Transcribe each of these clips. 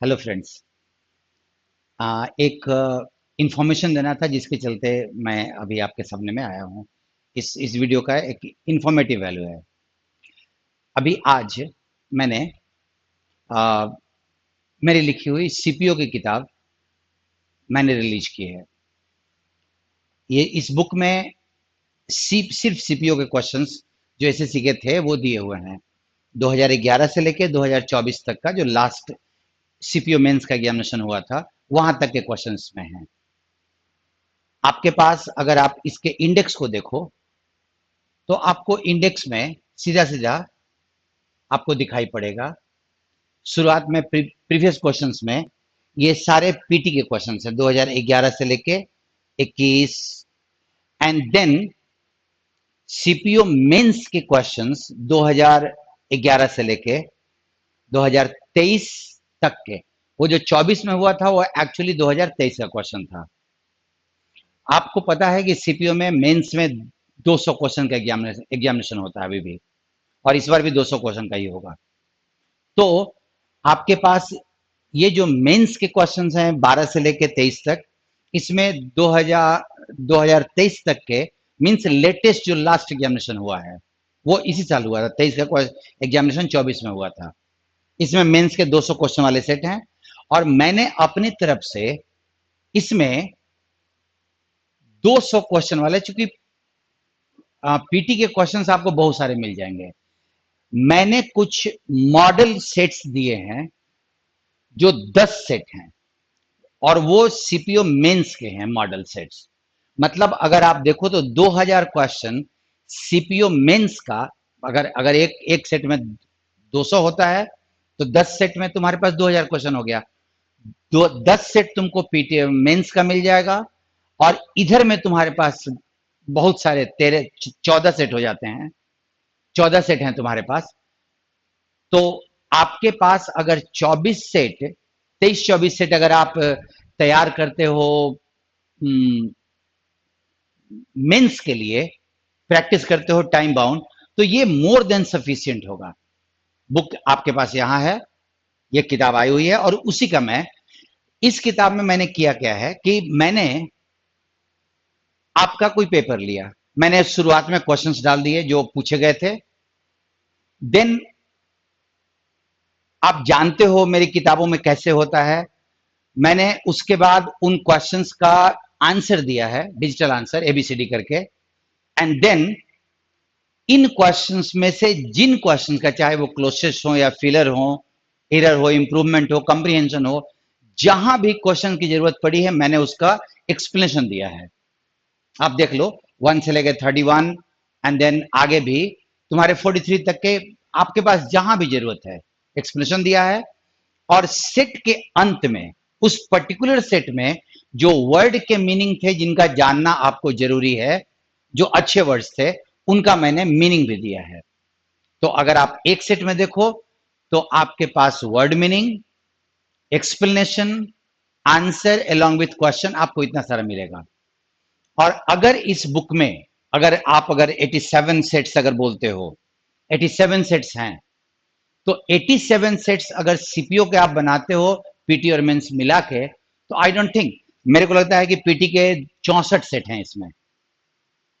Hello friends. एक information देना था जिसके चलते मैं अभी आपके सामने में आया हूँ। इस वीडियो का एक इंफॉर्मेटिव वैल्यू है। अभी आज मैंने आ, मेरी लिखी हुई सीपीओ की किताब मैंने रिलीज की है। ये इस बुक में सिर्फ सीपीओ के क्वेश्चंस जो एसएससी के थे वो दिए हुए हैं। 2011 से लेके 2024 तक का जो लास्ट सीपीओ मेंस का एग्जामिनेशन हुआ था वहां तक के क्वेश्चंस में हैं। आपके पास अगर आप इसके इंडेक्स को देखो तो आपको इंडेक्स में सीधा सीधा आपको दिखाई पड़ेगा। शुरुआत में प्रीवियस क्वेश्चंस में ये सारे पीटी के क्वेश्चंस हैं 2011 से लेके 21। एंड देन सीपीओ मेंस के क्वेश्चंस 2011 से लेके 2023 तक के। वो जो 24 में हुआ था वो एक्चुअली 2023 का क्वेश्चन था। आपको पता है कि सीपीओ में मेंस में 200 क्वेश्चन का एग्जामिनेशन होता है अभी भी, और इस बार भी 200 क्वेश्चन का ही होगा। तो आपके पास ये जो मेंस के क्वेश्चंस हैं 12 से लेके 23 तक, इसमें 2023 तक के मींस लेटेस्ट जो लास्ट एग्जामिनेशन हुआ है वो इसी साल हुआ था। 23 का एग्जामिनेशन 24 में हुआ था। इसमें मेंस के 200 क्वेश्चन वाले सेट हैं, और मैंने अपनी तरफ से इसमें 200 क्वेश्चन वाले, चूंकि पीटी के क्वेश्चंस आपको बहुत सारे मिल जाएंगे, मैंने कुछ मॉडल सेट्स दिए हैं जो 10 सेट हैं, और वो सीपीओ मेंस के हैं मॉडल सेट्स। मतलब अगर आप देखो तो 2000 क्वेश्चन सीपीओ मेंस का, अगर अगर एक सेट में 200 होता है तो 10 सेट में तुम्हारे पास 2000 क्वेश्चन हो गया। 10 सेट तुमको पीटी मेंस का मिल जाएगा, और इधर में तुम्हारे पास बहुत सारे 14 सेट हो जाते हैं। 14 सेट हैं तुम्हारे पास। तो आपके पास अगर 24 सेट, 23-24 सेट अगर आप तैयार करते हो मेंस के लिए, प्रैक्टिस करते हो टाइम बाउंड, तो ये मोर देन सफिशियंट होगा। बुक आपके पास यहां है, ये किताब आई हुई है, और उसी का मैं इस किताब में मैंने किया क्या है कि मैंने आपका कोई पेपर लिया, मैंने शुरुआत में क्वेश्चंस डाल दिए जो पूछे गए थे। देन आप जानते हो मेरी किताबों में कैसे होता है, मैंने उसके बाद उन क्वेश्चंस का आंसर दिया है, डिजिटल आंसर एबीसीडी करके। एंड देन इन क्वेश्चंस में से जिन क्वेश्चंस का, चाहे वो क्लोजेस्ट हो या फिलर हो, एरर हो, इंप्रूवमेंट हो, कंप्रीहेंशन हो, जहां भी क्वेश्चन की जरूरत पड़ी है मैंने उसका एक्सप्लेनेशन दिया है। आप देख लो 1 से लेकर 31, एंड देन आगे भी तुम्हारे 43 तक के, आपके पास जहां भी जरूरत है एक्सप्लेनेशन दिया है। और सेट के अंत में उस पर्टिकुलर सेट में जो वर्ड के मीनिंग थे जिनका जानना आपको जरूरी है, जो अच्छे वर्ड्स थे, उनका मैंने मीनिंग भी दिया है। तो अगर आप एक सेट में देखो तो आपके पास word meaning, explanation, answer along with question, आपको इतना सारा मिलेगा। और अगर इस बुक में अगर 87 सेट्स अगर बोलते हो, 87 सेट्स हैं, तो 87 सेट्स अगर सीपीओ के आप बनाते हो पीटी और मेंस मिला के, तो आई डोंट थिंक, मेरे को लगता है कि पीटी के 64 सेट हैं इसमें।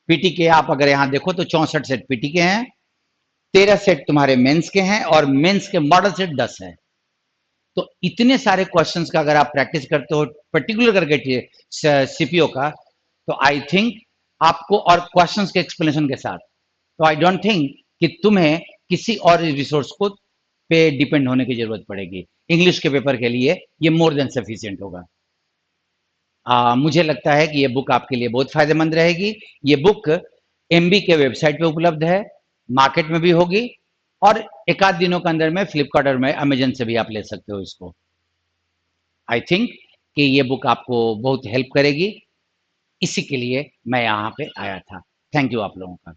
पीटी के आप अगर यहां देखो तो 64 सेट पीटी के हैं, 13 सेट तुम्हारे मेंस के हैं, और मेंस के मॉडल सेट 10 है। तो इतने सारे क्वेश्चंस का अगर आप प्रैक्टिस करते हो पर्टिकुलर करके सीपीओ का, तो आई थिंक आपको, और क्वेश्चंस के एक्सप्लेनेशन के साथ, तो आई डोंट थिंक कि तुम्हें किसी और रिसोर्स को पे डिपेंड होने की जरूरत पड़ेगी। इंग्लिश के पेपर के लिए ये मोर देन सफिशियंट होगा। मुझे लगता है कि ये बुक आपके लिए बहुत फायदेमंद रहेगी। ये बुक एमबी के वेबसाइट पे उपलब्ध है, मार्केट में भी होगी, और एक आध दिनों के अंदर में फ्लिपकार्ट और में अमेजन से भी आप ले सकते हो इसको। आई थिंक कि ये बुक आपको बहुत हेल्प करेगी, इसी के लिए मैं यहाँ पे आया था। थैंक यू आप लोगों का।